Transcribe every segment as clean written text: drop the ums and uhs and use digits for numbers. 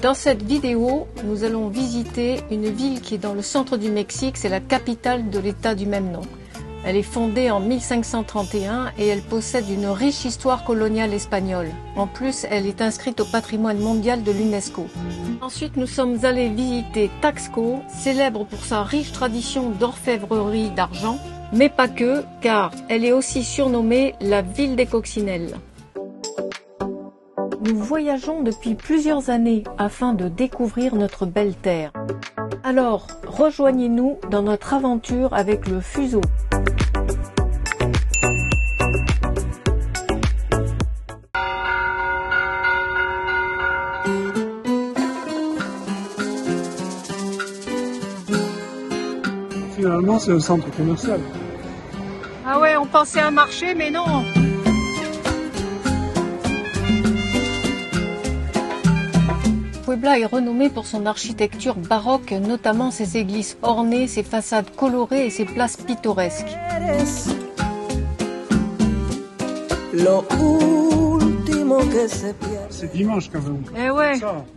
Dans cette vidéo, nous allons visiter une ville qui est dans le centre du Mexique, c'est la capitale de l'État du même nom. Elle est fondée en 1531 et elle possède une riche histoire coloniale espagnole. En plus, elle est inscrite au patrimoine mondial de l'UNESCO. Ensuite, nous sommes allés visiter Taxco, célèbre pour sa riche tradition d'orfèvrerie d'argent, mais pas que, car elle est aussi surnommée la ville des coccinelles. Nous voyageons depuis plusieurs années afin de découvrir notre belle terre. Alors, rejoignez-nous dans notre aventure avec le Fuso. Finalement, c'est un centre commercial. Ah ouais, on pensait à un marché, mais non. Puebla est renommée pour son architecture baroque, notamment ses églises ornées, ses façades colorées et ses places pittoresques. C'est dimanche quand même. Eh ouais,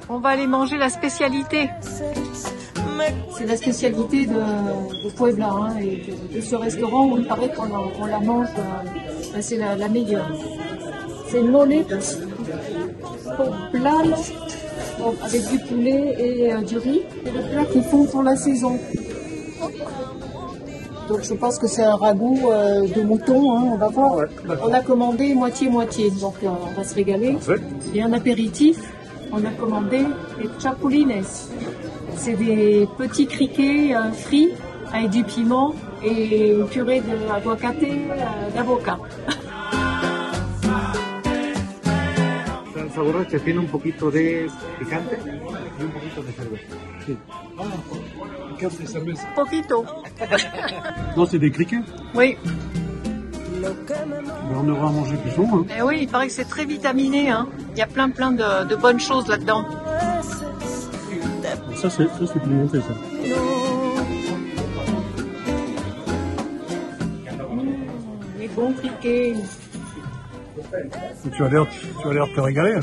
on va aller manger la spécialité. C'est la spécialité de Puebla, hein, et de ce restaurant où il paraît qu'on la mange, c'est la meilleure. C'est mole poblano avec du poulet et du riz. C'est le plat qu'ils font pour la saison. Donc je pense que c'est un ragoût de mouton, hein, on va voir. Ouais, on a commandé moitié-moitié, donc on va se régaler. Et un apéritif, on a commandé des chapulines. C'est des petits criquets frits avec du piment et une purée d'aguacate d'avocat. El sabor que tiene un poquito de picante y un poquito de cerveza. Sí. Picante et cerveza. Poquito. Non, c'est des criquets. Oui. Ben, on aura à manger plus long. Hein. Et oui, il paraît que c'est très vitaminé. Hein. Il y a plein de bonnes choses là-dedans. Ça c'est pimenté, ça. Les bons criquets. Tu as l'air de te régaler. Hein.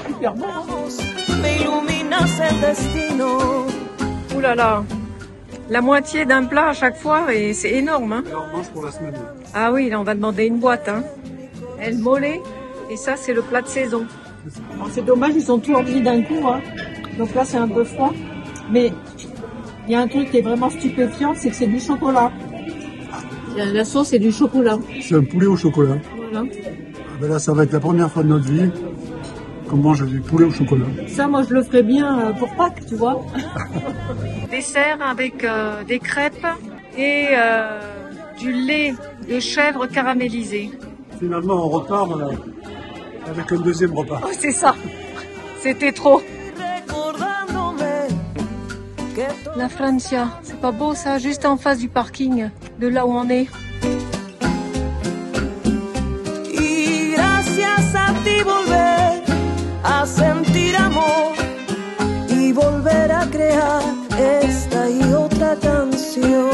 Super bon. Ouh là là. La moitié d'un plat à chaque fois et c'est énorme. Hein. Alors, on mange pour la semaine. Ah oui, là on va demander une boîte. Hein. El mole. Et ça c'est le plat de saison. C'est dommage, ils sont tout remplis d'un coup. Hein. Donc là c'est un peu froid. Mais il y a un truc qui est vraiment stupéfiant, c'est que c'est du chocolat. La sauce c'est du chocolat. C'est un poulet au chocolat. Voilà. Ben là, ça va être la première fois de notre vie qu'on mange du poulet au chocolat. Ça, moi, je le ferais bien pour Pâques, tu vois. Dessert avec des crêpes et du lait de chèvre caramélisé. Finalement, on repart avec un deuxième repas. Oh, c'est ça. C'était trop. La Francia, c'est pas beau ça, juste en face du parking, de là où on est. A sentir amor y volver a crear esta y otra canción.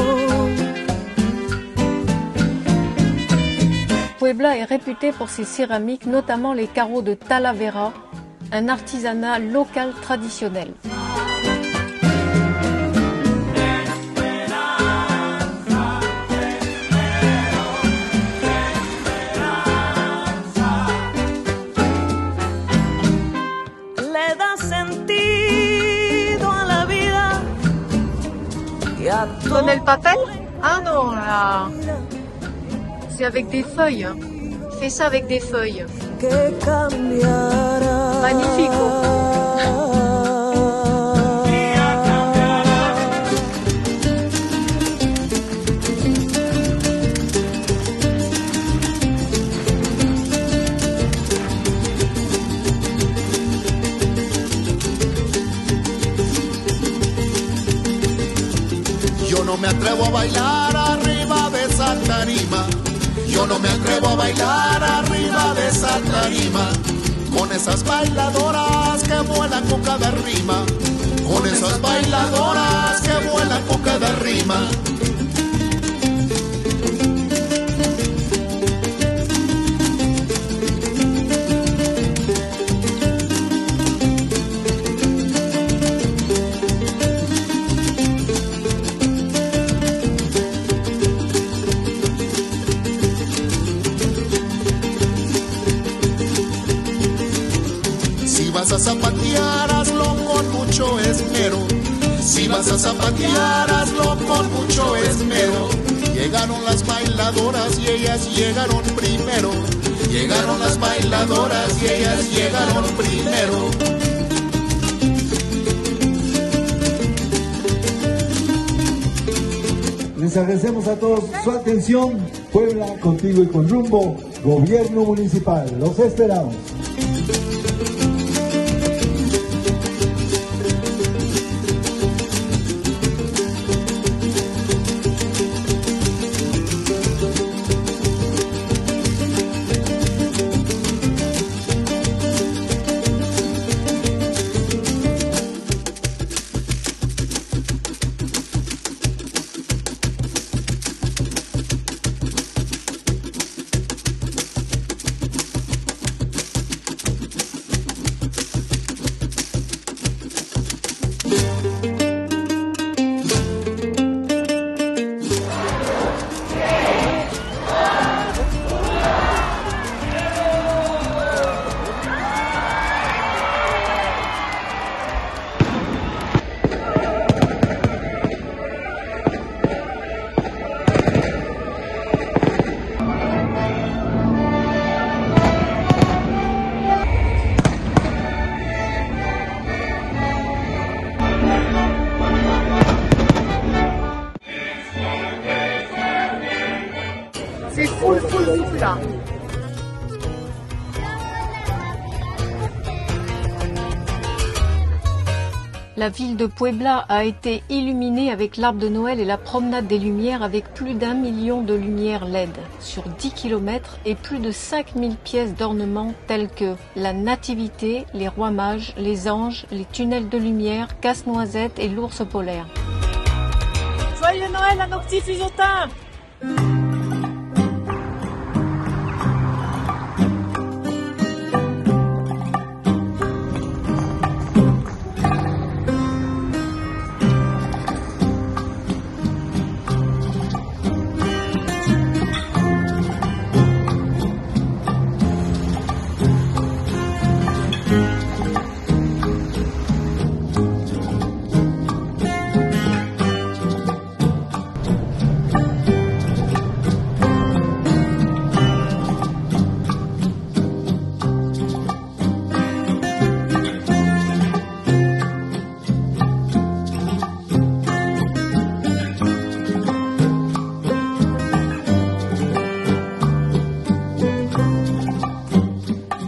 Puebla est réputée pour ses céramiques, notamment les carreaux de Talavera, un artisanat local traditionnel. Tu connais le papel? Ah non, là. C'est avec des feuilles. Fais ça avec des feuilles. Magnifique. Yo no me atrevo a bailar arriba de esa tarima. Yo no me atrevo a bailar arriba de esa tarima. Con esas bailadoras que vuelan con cada rima. Con esas bailadoras que vuelan con cada rima. vas a zapatear, hazlo con mucho esmero. Si vas a zapatear, hazlo con mucho esmero. Llegaron las bailadoras y ellas llegaron primero. Llegaron las bailadoras y ellas llegaron primero. Les agradecemos a todos su atención. Puebla, contigo y con rumbo. Gobierno municipal. Los esperamos. C'est full là. La ville de Puebla a été illuminée avec l'arbre de Noël et la promenade des Lumières avec plus d'1 million de lumières LED sur 10 km et plus de 5000 pièces d'ornement telles que la Nativité, les Rois Mages, les Anges, les tunnels de lumière, Casse-Noisette et l'ours polaire. Joyeux Noël à nos petits fusotins!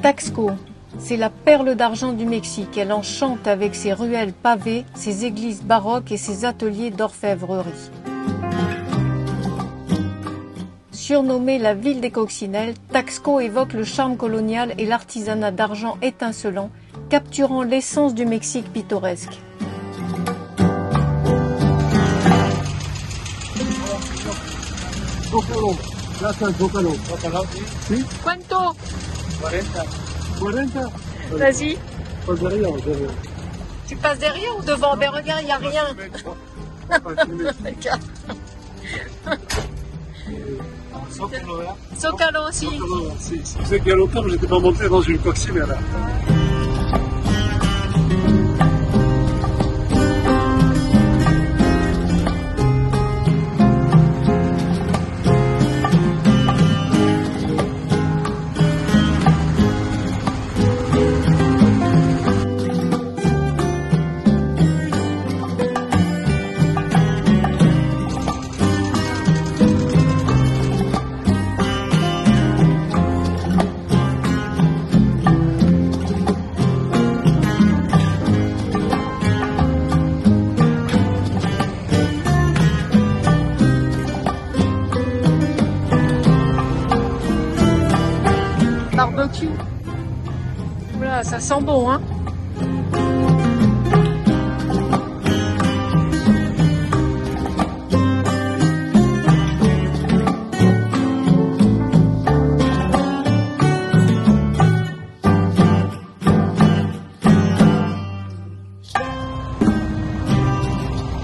Taxco, c'est la perle d'argent du Mexique. Elle enchante avec ses ruelles pavées, ses églises baroques et ses ateliers d'orfèvrerie. Surnommée la ville des coccinelles, Taxco évoque le charme colonial et l'artisanat d'argent étincelant, capturant l'essence du Mexique pittoresque. Zócalo, Plaza Zócalo. ¿Sí? ¿Cuánto? 40. 40? Vas-y. Passe derrière, derrière. Tu passes derrière ou devant? Ben regarde, il n'y a rien. Regarde. Zócalo, là. Zócalo aussi. Zócalo, si. Vous savez qu'il y a longtemps que je n'étais pas monté dans une coccinelle. Là. Barbecue. Voilà, ça sent bon, hein.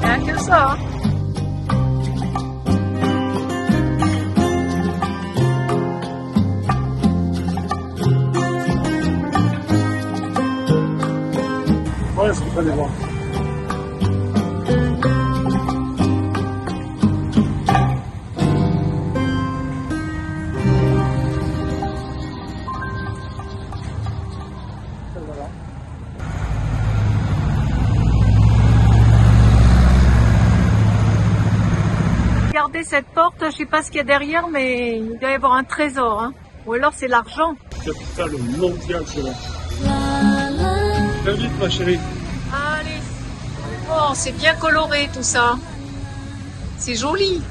Rien que ça, hein. ce qu'il fallait voir. Regardez cette porte, je sais pas ce qu'il y a derrière, mais il doit y avoir un trésor, hein. Ou alors c'est l'argent. Capitale mondiale, c'est là. Très vite, ma chérie. Allez. Oh, c'est bien coloré tout ça. C'est joli.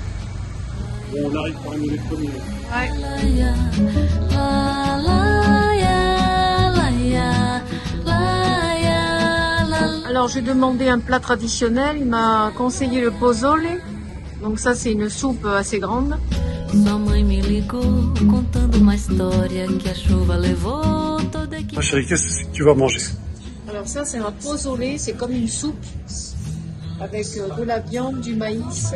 Bon, on arrive par un électronique. Ouais. Alors j'ai demandé un plat traditionnel, il m'a conseillé le pozole. Donc ça c'est une soupe assez grande. Ma chérie, qu'est-ce que tu vas manger? Alors ça c'est un pozole, c'est comme une soupe avec de la viande, du maïs,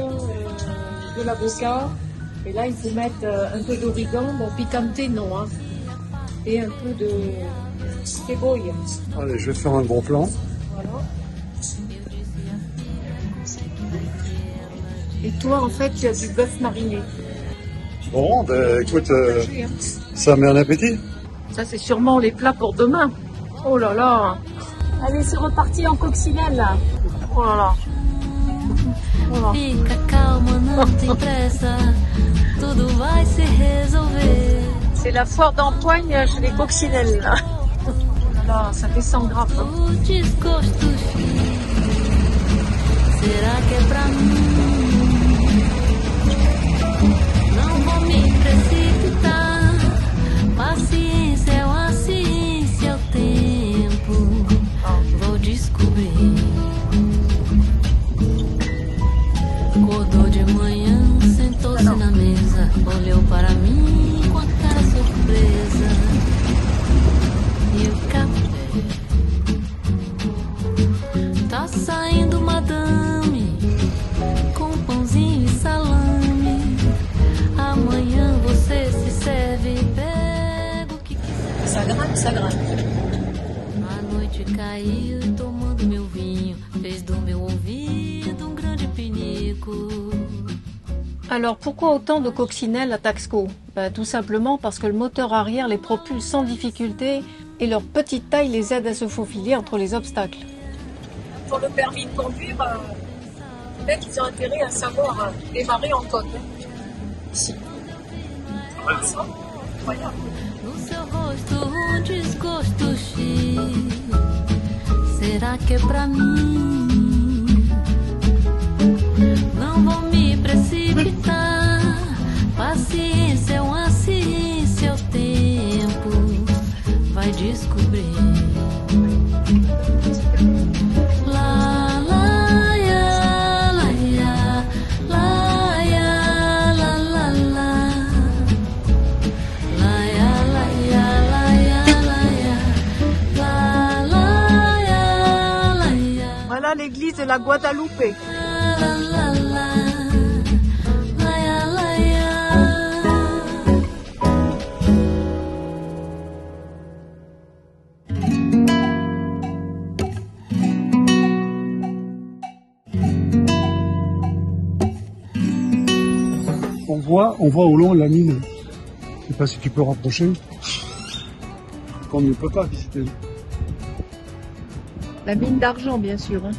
de l'avocat. Et là il faut mettre un peu d'origan, bon picante non, hein, et un peu de cebolla. Allez, je vais te faire un gros plan. Voilà. Et toi en fait tu as du bœuf mariné. Bon, ben écoute, Hein. ça met un appétit. Ça c'est sûrement les plats pour demain. Oh là là. Allez, c'est reparti en coccinelle là. Oh là là. Oh là. Fica calma, não tem pressa, tudo vai se resolver. C'est la foire d'Empoigne chez les coccinelles là. Oh là là, ça fait 100 grammes. Hein. O desgosto, será que é pra mim? Não vou me precipitar, paciência é uma ciência, é o tempo, vou descobrir. Acordou de manhã, sentou-se na mesa, olhou para mim com a cara surpresa. E o café tá saindo, madame, com pãozinho e salame. Amanhã você se serve, pega o que quiser. Ça grimpe, ça grimpe. A noite caiu, tomando meu vinho, fez do meu ouvido um grande pinico. Alors pourquoi autant de coccinelles à Taxco? Tout simplement parce que le moteur arrière les propulse sans difficulté et leur petite taille les aide à se faufiler entre les obstacles. Pour le permis de conduire, les mecs ils ont intérêt à savoir démarrer en côte. Ici. Incroyable. No seu rosto um desgosto X. Será que é pra mim? Não vou me precipitar. Paciência é uma ciência, é o tempo vai descobrir. Voilà l'église de la Guadalupe. On voit au loin la mine. Je sais pas si tu peux rapprocher. Qu'on ne peut pas visiter. La mine d'argent bien sûr. Hein.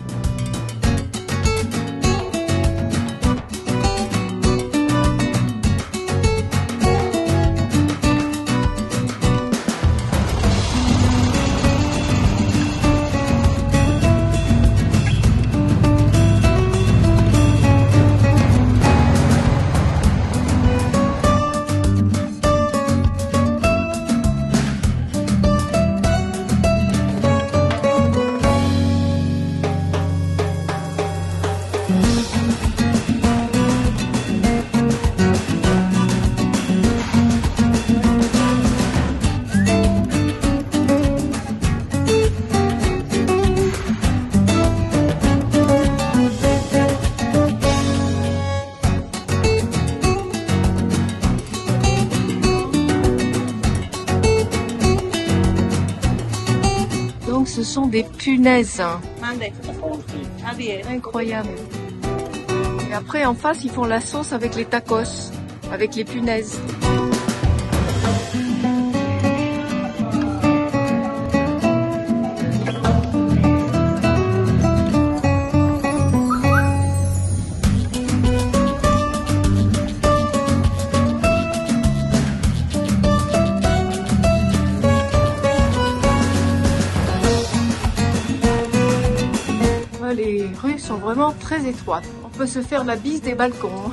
ce sont des punaises. Incroyable. Et après, en face, ils font la sauce avec les tacos, avec les punaises. Les rues sont vraiment très étroites. On peut se faire la bise des balcons.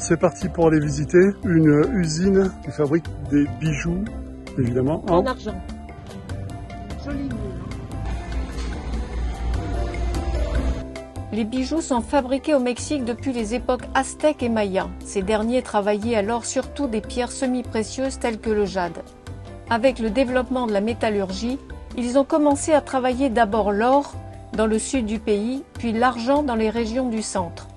C'est parti pour aller visiter une usine qui fabrique des bijoux, évidemment, en argent. Joli moule. Les bijoux sont fabriqués au Mexique depuis les époques aztèques et mayas. Ces derniers travaillaient alors surtout des pierres semi-précieuses telles que le jade. Avec le développement de la métallurgie, ils ont commencé à travailler d'abord l'or dans le sud du pays, puis l'argent dans les régions du centre.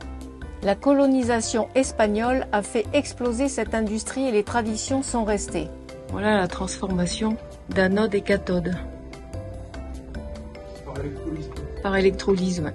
La colonisation espagnole a fait exploser cette industrie et les traditions sont restées. Voilà la transformation d'anode et cathode. Par électrolyse, ouais.